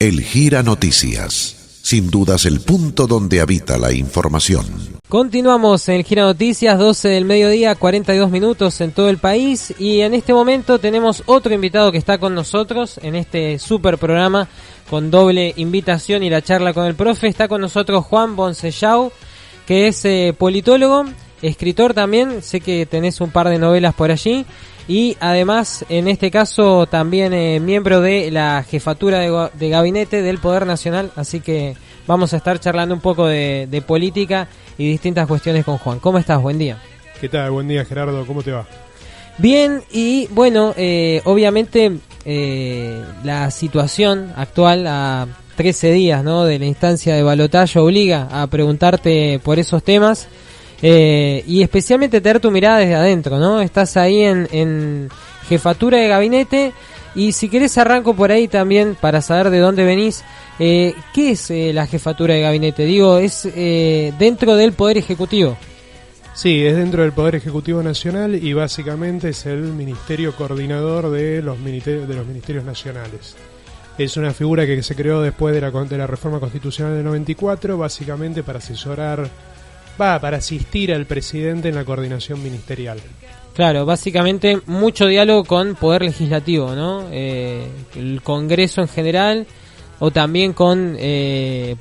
El Gira Noticias, sin dudas el punto donde habita la información. Continuamos en el Gira Noticias, 12 del mediodía, 42 minutos en todo el país, y en este momento tenemos otro invitado que está con nosotros en este super programa con doble invitación y la charla con el profe. Está con nosotros Juan Bonsellau, que es politólogo, escritor también, sé que tenés un par de novelas por allí, y además en este caso también miembro de la jefatura de gabinete del Poder Nacional, así que vamos a estar charlando un poco de política y distintas cuestiones con Juan. ¿Cómo estás? Buen día. ¿Qué tal? Buen día, Gerardo. ¿Cómo te va? Bien, y bueno, obviamente la situación actual a 13 días, ¿no?, de la instancia de balotaje obliga a preguntarte por esos temas. Y especialmente tener tu mirada desde adentro, ¿no? Estás ahí en jefatura de gabinete, y si querés arranco por ahí también para saber de dónde venís. ¿Qué es la jefatura de gabinete? Digo, ¿es dentro del Poder Ejecutivo? Sí, es dentro del Poder Ejecutivo Nacional y básicamente es el ministerio coordinador de los ministerios nacionales. Es una figura que se creó después de la reforma constitucional del 94, básicamente para para asistir al presidente en la coordinación ministerial. Claro, básicamente mucho diálogo con Poder Legislativo, ¿no? El Congreso en general, o también con...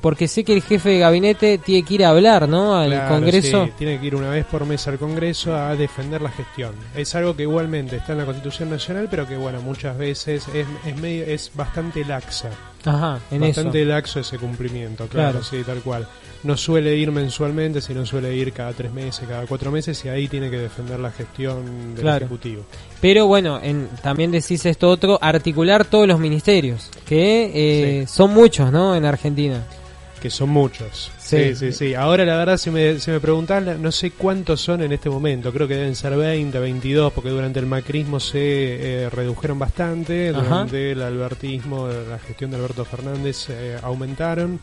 porque sé que el jefe de gabinete tiene que ir a hablar, ¿no?, al Congreso. Sí, tiene que ir una vez por mes al Congreso a defender la gestión. Es algo que igualmente está en la Constitución Nacional, pero que bueno, muchas veces es bastante laxa. Ajá, bastante eso. laxo ese cumplimiento, claro, sí, tal cual. No suele ir mensualmente, sino suele ir cada 3 meses, cada 4 meses, y ahí tiene que defender la gestión del Ejecutivo. Pero bueno, también decís esto otro, articular todos los ministerios, que son muchos, ¿no?, en Argentina. Que son muchos. Sí. Ahora la verdad, si me preguntás, no sé cuántos son en este momento. Creo que deben ser 20, 22, porque durante el macrismo se redujeron bastante. Ajá. Durante el albertismo, la gestión de Alberto Fernández, aumentaron.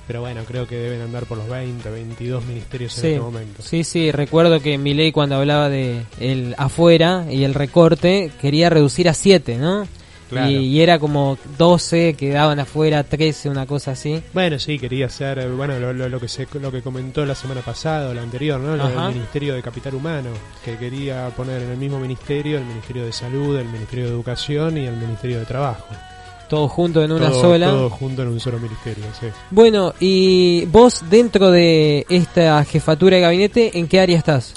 Pero bueno, creo que deben andar por los 20, 22 ministerios en este momento. Sí, recuerdo que Milei, cuando hablaba de el afuera y el recorte, quería reducir a 7, ¿no? Claro. Y era como 12 quedaban afuera, 13, una cosa así. Bueno, sí, quería hacer, bueno, lo que comentó la semana pasada o la anterior, ¿no? Lo del Ministerio de Capital Humano, que quería poner en el mismo ministerio el Ministerio de Salud, el Ministerio de Educación y el Ministerio de Trabajo. Todo junto en una sola. Todo junto en un solo ministerio, sí. Bueno, y vos dentro de esta jefatura de gabinete, ¿en qué área estás?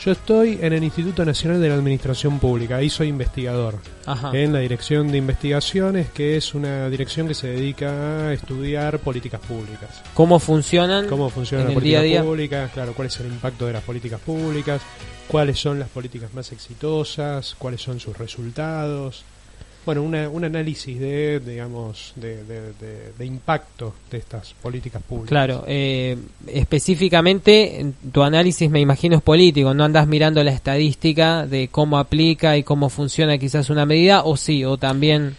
Yo estoy en el Instituto Nacional de la Administración Pública, ahí soy investigador. Ajá. En la Dirección de Investigaciones, que es una dirección que se dedica a estudiar políticas públicas. ¿Cómo funcionan? ¿Cómo funcionan las políticas públicas? Claro, cuál es el impacto de las políticas públicas, cuáles son las políticas más exitosas, cuáles son sus resultados. Bueno, un análisis de impacto de estas políticas públicas. Claro, específicamente tu análisis, me imagino, es político, no andás mirando la estadística de cómo aplica y cómo funciona quizás una medida, o sí, o también...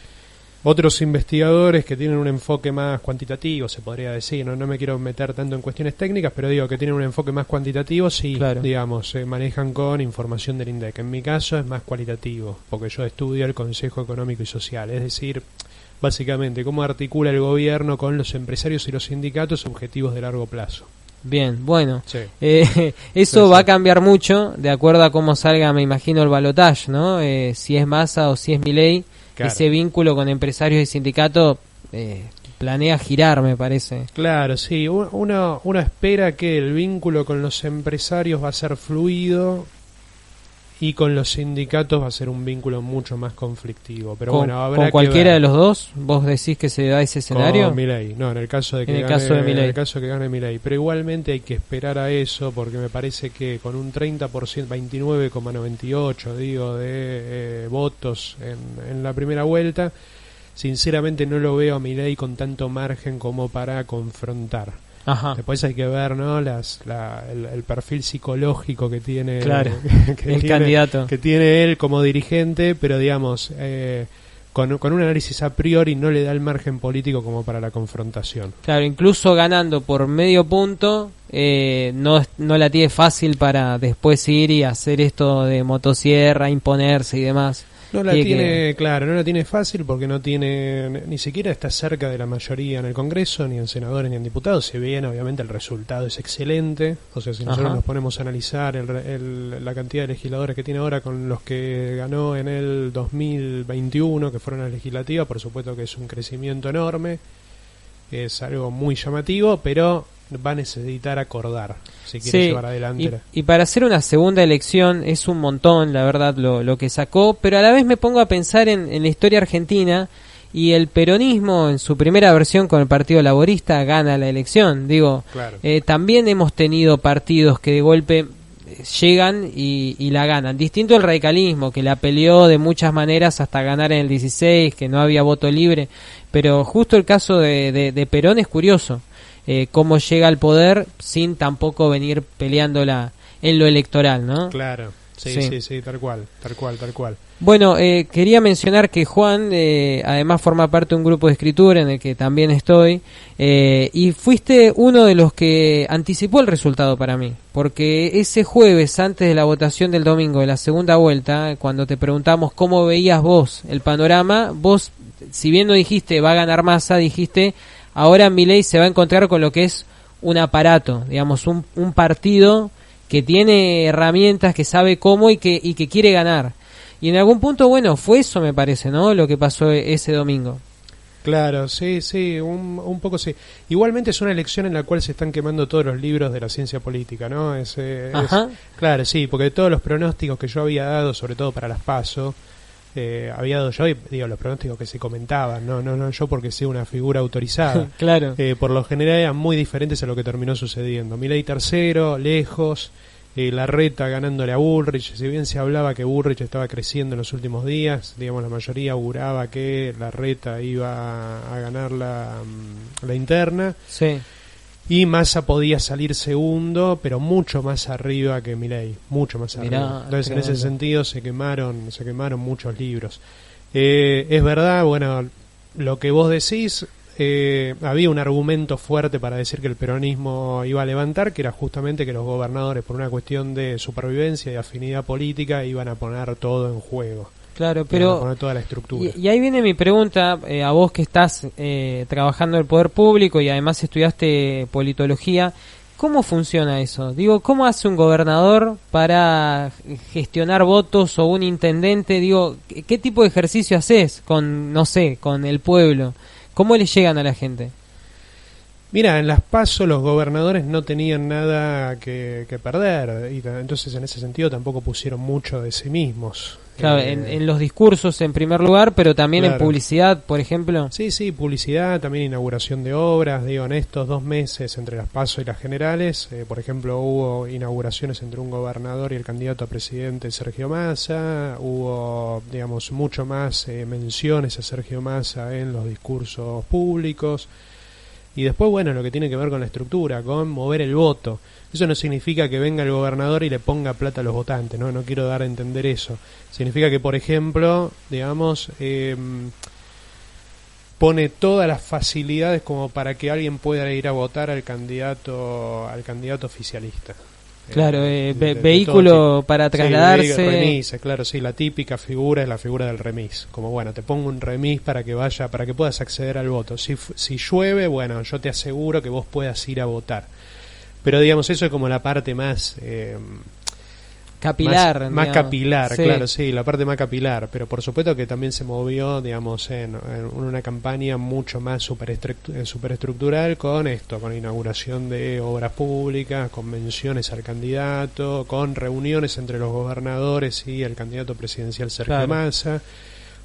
Otros investigadores que tienen un enfoque más cuantitativo, se podría decir, no me quiero meter tanto en cuestiones técnicas, pero digo que tienen un enfoque más cuantitativo, sí, claro. Digamos, se manejan con información del INDEC. En mi caso es más cualitativo, porque yo estudio el Consejo Económico y Social, es decir, básicamente cómo articula el gobierno con los empresarios y los sindicatos objetivos de largo plazo. Bien, bueno, sí. Eso va a cambiar mucho de acuerdo a cómo salga, me imagino, el balotaje, ¿no? Si es Massa o si es Milei. Claro. Ese vínculo con empresarios y sindicatos planea girar, me parece. Claro, sí. Uno espera que el vínculo con los empresarios va a ser fluido y con los sindicatos va a ser un vínculo mucho más conflictivo. Pero bueno, habrá ¿con cualquiera que ver. de los dos? ¿Vos decís que se da ese escenario? Con Milei. No, en el caso de que gane Milei. Pero igualmente hay que esperar a eso, porque me parece que con un 30%, 29,98 de votos en la primera vuelta, sinceramente no lo veo a Milei con tanto margen como para confrontar. Ajá. Después hay que ver, ¿no?, el perfil psicológico que tiene, claro, candidato que tiene él como dirigente, pero digamos con un análisis a priori no le da el margen político como para la confrontación. Claro, incluso ganando por medio punto no la tiene fácil para después ir y hacer esto de motosierra, imponerse y demás. No la tiene, claro, no la tiene fácil porque no tiene, ni siquiera está cerca de la mayoría en el Congreso, ni en senadores ni en diputados. Si bien obviamente el resultado es excelente, o sea, si nosotros nos ponemos a analizar la cantidad de legisladores que tiene ahora con los que ganó en el 2021, que fueron a la legislativa, por supuesto que es un crecimiento enorme, es algo muy llamativo, pero va a necesitar acordar si quiere llevar adelante. Y para hacer una segunda elección es un montón, la verdad, lo que sacó, pero a la vez me pongo a pensar en la historia argentina, y el peronismo en su primera versión con el Partido Laborista gana la elección. Digo, claro. También hemos tenido partidos que de golpe llegan y la ganan. Distinto el radicalismo, que la peleó de muchas maneras hasta ganar en el 16, que no había voto libre, pero justo el caso de Perón es curioso. Cómo llega al poder sin tampoco venir peleándola en lo electoral, ¿no? Claro, sí, tal cual. Bueno, quería mencionar que Juan además forma parte de un grupo de escritura en el que también estoy, y fuiste uno de los que anticipó el resultado para mí, porque ese jueves antes de la votación del domingo de la segunda vuelta, cuando te preguntamos cómo veías vos el panorama, vos, si bien no dijiste va a ganar Massa, dijiste ahora Milei se va a encontrar con lo que es un aparato, digamos, un partido que tiene herramientas, que sabe cómo y que quiere ganar. Y en algún punto, bueno, fue eso, me parece, ¿no? Lo que pasó ese domingo. Claro, sí, un poco sí. Igualmente es una elección en la cual se están quemando todos los libros de la ciencia política, ¿no? Claro, sí, porque todos los pronósticos que yo había dado, sobre todo para las PASO, había dado yo, y digo, los pronósticos que se comentaban, no yo porque sea una figura autorizada. Claro. Por lo general eran muy diferentes a lo que terminó sucediendo. Milei tercero, lejos, Larreta ganándole a Bullrich. Si bien se hablaba que Bullrich estaba creciendo en los últimos días, digamos, la mayoría auguraba que Larreta iba a ganar la interna. Sí. Y Massa podía salir segundo, pero mucho más arriba que Milei, mucho más arriba. Entonces, en ese sentido se quemaron muchos libros. Es verdad, bueno, lo que vos decís, había un argumento fuerte para decir que el peronismo iba a levantar, que era justamente que los gobernadores, por una cuestión de supervivencia y afinidad política, iban a poner todo en juego. Claro, pero poner toda la estructura. Y ahí viene mi pregunta, a vos que estás trabajando en el poder público y además estudiaste politología, ¿cómo funciona eso? Digo, ¿cómo hace un gobernador para gestionar votos, o un intendente? Digo, ¿qué tipo de ejercicio haces con, no sé, con el pueblo? ¿Cómo le llegan a la gente? Mira, en las PASO los gobernadores no tenían nada que perder, y entonces en ese sentido tampoco pusieron mucho de sí mismos. Claro, en los discursos en primer lugar, pero también en publicidad, por ejemplo. Sí, publicidad, también inauguración de obras. Digo, en estos 2 meses entre las PASO y las generales, por ejemplo, hubo inauguraciones entre un gobernador y el candidato a presidente Sergio Massa, hubo, digamos, mucho más menciones a Sergio Massa en los discursos públicos. Y después, bueno, lo que tiene que ver con la estructura, con mover el voto. Eso no significa que venga el gobernador y le ponga plata a los votantes, no quiero dar a entender eso. Significa que, por ejemplo, digamos, pone todas las facilidades como para que alguien pueda ir a votar al candidato oficialista. Claro, vehículo para trasladarse. Sí, remis, claro, sí, la típica figura es la figura del remis. Como, bueno, te pongo un remis para que puedas acceder al voto. Si llueve, bueno, yo te aseguro que vos puedas ir a votar. Pero, digamos, eso es como la parte más capilar. Más capilar, sí. Claro, sí, la parte más capilar. Pero por supuesto que también se movió, digamos, en una campaña mucho más superestructural con inauguración de obras públicas, con menciones al candidato, con reuniones entre los gobernadores y el candidato presidencial Sergio Massa.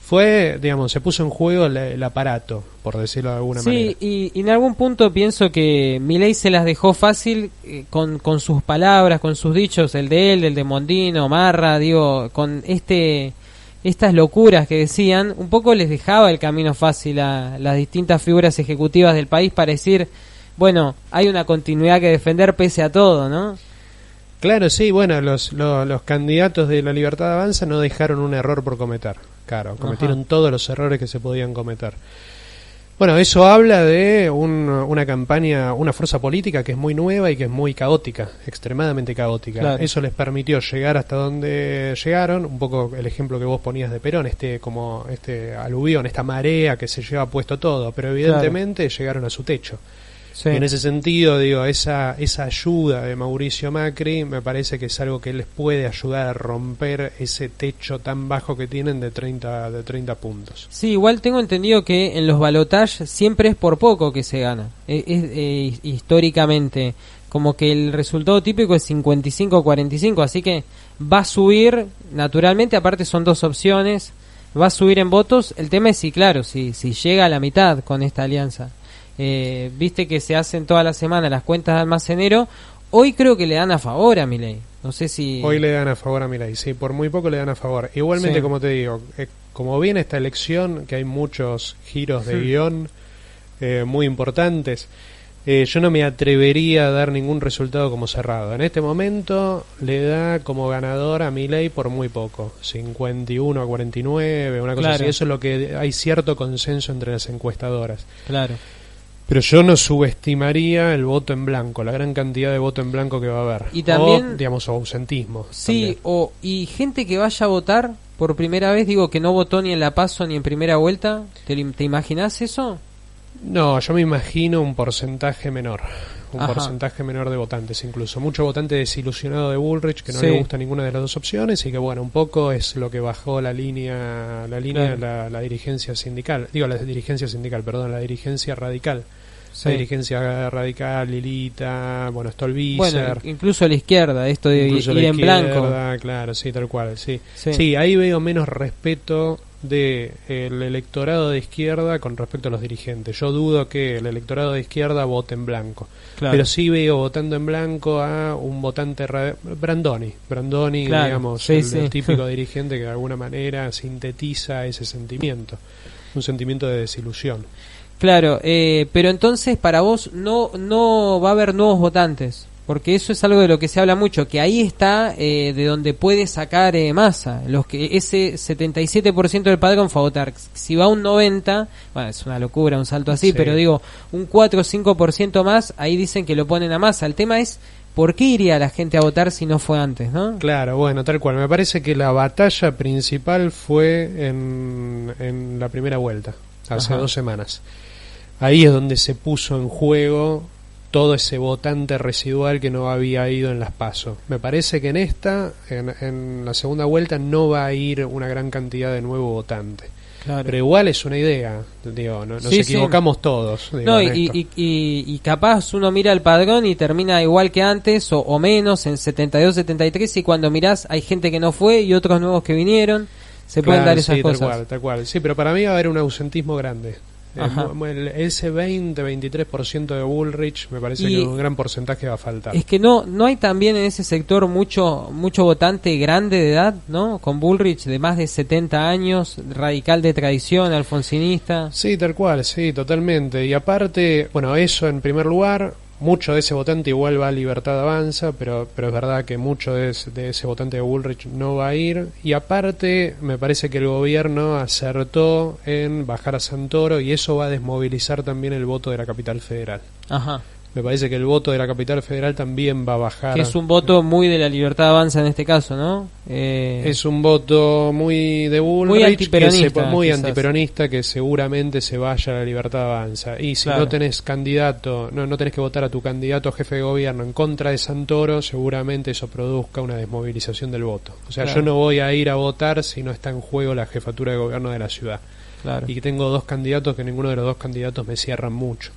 Fue, digamos, se puso en juego el aparato, por decirlo de alguna manera. Sí, y en algún punto pienso que Milei se las dejó fácil con sus palabras, con sus dichos, el de él, el de Mondino, Marra, digo, con estas locuras que decían, un poco les dejaba el camino fácil a las distintas figuras ejecutivas del país para decir, bueno, hay una continuidad que defender pese a todo, ¿no? Claro, sí, bueno, los candidatos de La Libertad Avanza no dejaron un error por cometer. Claro, cometieron todos los errores que se podían cometer. Bueno, eso habla de una campaña, una fuerza política que es muy nueva y que es muy caótica, extremadamente caótica. Claro. Eso les permitió llegar hasta donde llegaron. Un poco el ejemplo que vos ponías de Perón, como este aluvión, esta marea que se lleva puesto todo, pero evidentemente llegaron a su techo. Sí. Y en ese sentido, digo, esa ayuda de Mauricio Macri me parece que es algo que les puede ayudar a romper ese techo tan bajo que tienen de 30 puntos. Sí, igual tengo entendido que en los balotajes siempre es por poco que se gana. Históricamente, como que el resultado típico es 55-45, así que va a subir naturalmente, aparte son dos opciones, va a subir en votos. El tema es si llega a la mitad con esta alianza. Viste que se hacen toda la semana las cuentas de Almacenero. Hoy creo que le dan a favor a Milei. No sé si... Hoy le dan a favor a Milei, sí, por muy poco le dan a favor. Igualmente, sí. Como te digo, como viene esta elección, que hay muchos giros de guión muy importantes, yo no me atrevería a dar ningún resultado como cerrado. En este momento le da como ganador a Milei por muy poco, 51-49, una cosa así. Eso es lo que hay cierto consenso entre las encuestadoras. Claro. Pero yo no subestimaría el voto en blanco, la gran cantidad de voto en blanco que va a haber. Y también, o ausentismo. Sí, y gente que vaya a votar por primera vez, digo, que no votó ni en la PASO ni en primera vuelta. ¿Te imaginás eso? No, yo me imagino un porcentaje menor. Porcentaje menor de votantes incluso. Mucho votante desilusionado de Bullrich, que no le gusta ninguna de las dos opciones, y que bueno, un poco es lo que bajó la línea claro. la dirigencia sindical. La dirigencia radical. Sí. La dirigencia radical, Lilita, Stolbizer. Bueno, incluso la izquierda, esto de ir en blanco. Claro, sí, tal cual, sí. Sí, ahí veo menos respeto de el electorado de izquierda con respecto a los dirigentes. Yo dudo que el electorado de izquierda vote en blanco. Claro. Pero sí veo votando en blanco a un votante Brandoni, claro. Digamos, el típico dirigente que de alguna manera sintetiza ese sentimiento, un sentimiento de desilusión. Claro, pero entonces para vos no va a haber nuevos votantes, porque eso es algo de lo que se habla mucho, que ahí está de donde puede sacar Massa, ese 77% del padrón fue a votar. Si va un 90%, bueno, es una locura un salto así, sí. Pero digo, un 4 o 5% más, ahí dicen que lo ponen a Massa. El tema es, ¿por qué iría la gente a votar si no fue antes, no? Claro, bueno, tal cual. Me parece que la batalla principal fue en la primera vuelta, hace 2 semanas. Ahí es donde se puso en juego todo ese votante residual que no había ido en las PASO. Me parece que en la segunda vuelta no va a ir una gran cantidad de nuevo votante. Claro. Pero igual es una idea, nos equivocamos todos. Y capaz uno mira el padrón y termina igual que antes o menos en 72-73, y cuando mirás hay gente que no fue y otros nuevos que vinieron. Se pueden dar esas cosas. Tal cual. Sí, pero para mí va a haber un ausentismo grande. Ese 20-23% de Bullrich me parece que un gran porcentaje va a faltar. Es que no hay también en ese sector mucho votante grande de edad, ¿no? Con Bullrich de más de 70 años, radical de tradición, alfonsinista. Sí, tal cual, sí, totalmente. Y aparte, bueno, eso en primer lugar. Mucho de ese votante igual va a Libertad Avanza, pero es verdad que mucho de ese votante de Bullrich no va a ir. Y aparte, me parece que el gobierno acertó en bajar a Santoro, y eso va a desmovilizar también el voto de la Capital Federal. Ajá. Me parece que el voto de la Capital Federal también va a bajar. Que es un voto muy de la Libertad Avanza en este caso, ¿no? Es un voto muy de Bullrich, muy antiperonista, que seguramente se vaya a la Libertad Avanza. Y si no tenés candidato, no tenés que votar a tu candidato a jefe de gobierno en contra de Santoro, seguramente eso produzca una desmovilización del voto. O sea, yo no voy a ir a votar si no está en juego la jefatura de gobierno de la ciudad. Claro. Y que tengo 2 candidatos que ninguno de los 2 candidatos me cierran mucho.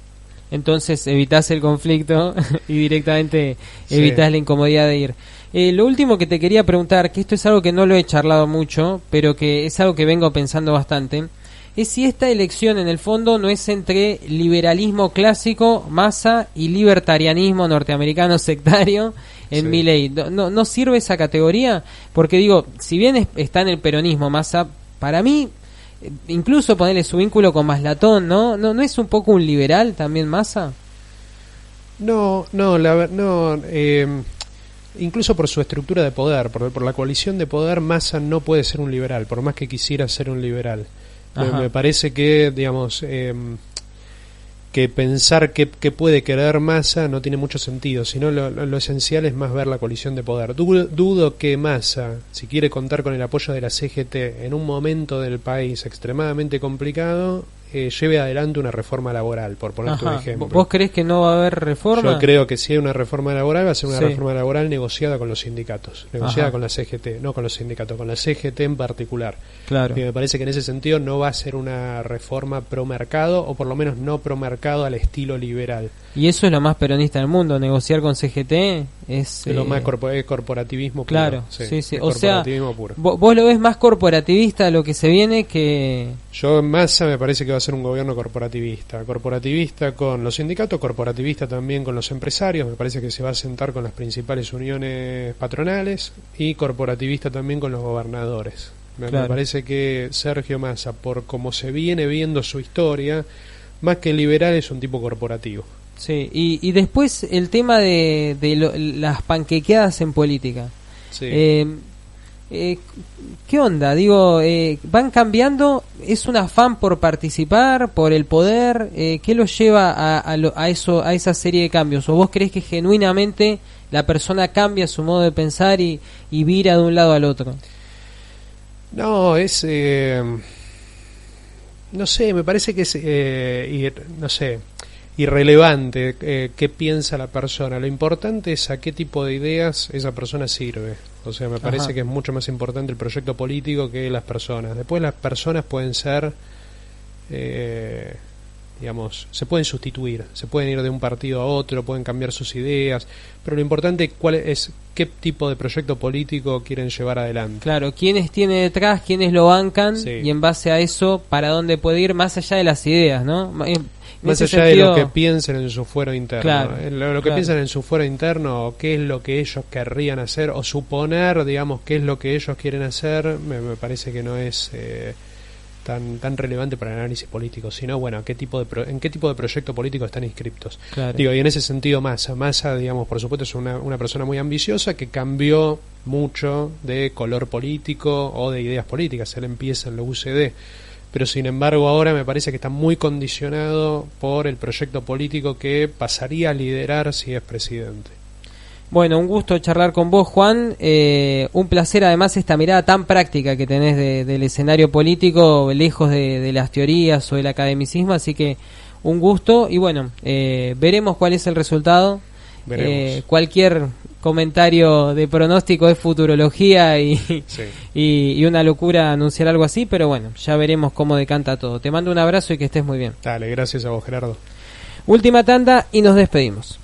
Entonces evitás el conflicto y directamente evitás la incomodidad de ir. Lo último que te quería preguntar, que esto es algo que no lo he charlado mucho, pero que es algo que vengo pensando bastante, es si esta elección en el fondo no es entre liberalismo clásico, Massa, y libertarianismo norteamericano sectario en Milei. ¿No sirve esa categoría? Porque digo, si bien está en el peronismo Massa, para mí... Incluso ponerle su vínculo con Maslatón, ¿No es un poco un liberal también Massa? Incluso por su estructura de poder, por la coalición de poder, Massa no puede ser un liberal, por más que quisiera ser un liberal. Me parece que, digamos, que pensar qué puede querer Massa no tiene mucho sentido, sino lo esencial es más ver la colisión de poder. Dudo que Massa, si quiere contar con el apoyo de la CGT en un momento del país extremadamente complicado, lleve adelante una reforma laboral, por ponerte un ejemplo. ¿Vos creés que no va a haber reforma? Yo creo que si hay una reforma laboral, va a ser una reforma laboral negociada con los sindicatos, negociada con la CGT, no con los sindicatos, con la CGT en particular. Claro. Y me parece que en ese sentido no va a ser una reforma pro mercado, o por lo menos no pro mercado al estilo liberal. Y eso es lo más peronista del mundo, negociar con CGT es lo más corporativismo puro. Claro, sí. O sea, puro. Vos lo ves más corporativista lo que se viene que... Yo en Massa me parece que va a ser un gobierno corporativista con los sindicatos, corporativista también con los empresarios, me parece que se va a sentar con las principales uniones patronales, y corporativista también con los gobernadores. Me parece que Sergio Massa, por como se viene viendo su historia, más que liberal, es un tipo corporativo. Sí, y después el tema de las panquequeadas en política. Sí. ¿Qué onda? Digo, van cambiando, es un afán por participar, por el poder, ¿qué los lleva a esa serie de cambios? ¿O vos creés que genuinamente la persona cambia su modo de pensar y vira de un lado al otro? No, es... no sé, me parece que es... no sé... irrelevante qué piensa la persona. Lo importante es a qué tipo de ideas esa persona sirve. O sea, me parece que es mucho más importante el proyecto político que las personas. Después las personas pueden ser, digamos, se pueden sustituir, se pueden ir de un partido a otro, pueden cambiar sus ideas, pero lo importante es qué tipo de proyecto político quieren llevar adelante. Claro, quiénes tiene detrás, quiénes lo bancan, y en base a eso, para dónde puede ir más allá de las ideas, ¿no? Más allá de lo que piensen en su fuero interno. Claro, lo que piensan en su fuero interno, o qué es lo que ellos querrían hacer, o suponer, digamos, qué es lo que ellos quieren hacer, me parece que no es tan relevante para el análisis político, sino, bueno, en qué tipo de proyecto político están inscriptos. Claro. Digo, y en ese sentido Massa, digamos, por supuesto es una persona muy ambiciosa que cambió mucho de color político o de ideas políticas. Él empieza en la UCD, pero sin embargo ahora me parece que está muy condicionado por el proyecto político que pasaría a liderar si es presidente. Bueno, un gusto charlar con vos, Juan. Un placer, además, esta mirada tan práctica que tenés del escenario político, lejos de las teorías o del academicismo, así que un gusto. Y bueno, veremos cuál es el resultado. Cualquier comentario de pronóstico es futurología y una locura anunciar algo así, pero bueno, ya veremos cómo decanta todo. Te mando un abrazo y que estés muy bien. Dale, gracias a vos, Gerardo. Última tanda y nos despedimos.